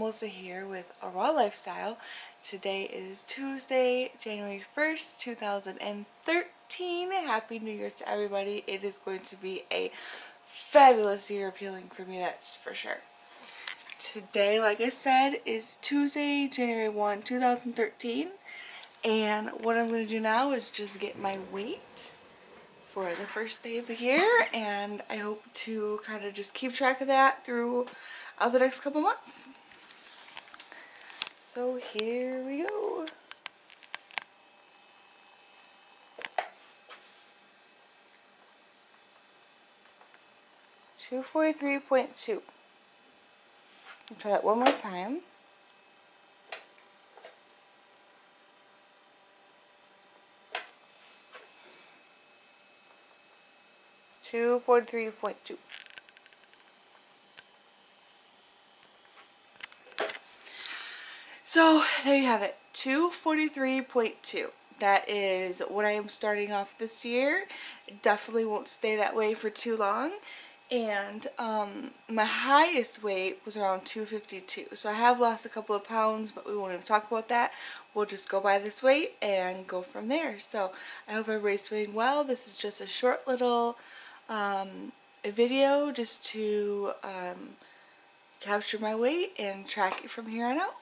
Melissa here with A Raw Lifestyle. Today is Tuesday, January 1st, 2013. Happy New Year to everybody. It is going to be a fabulous year of healing for me, that's for sure. Today, like I said, is Tuesday, January 1, 2013. And what I'm going to do now is just get my weight for the first day of the year, and I hope to kind of just keep track of that through the next couple months. So here we go. $243.2. Try that one more time. $243.2. So there you have it, 243.2. That is what I am starting off this year. It definitely won't stay that way for too long. And my highest weight was around 252. So I have lost a couple of pounds, but we won't even talk about that. We'll just go by this weight and go from there. So I hope everybody's doing well. This is just a short little video just to capture my weight and track it from here on out.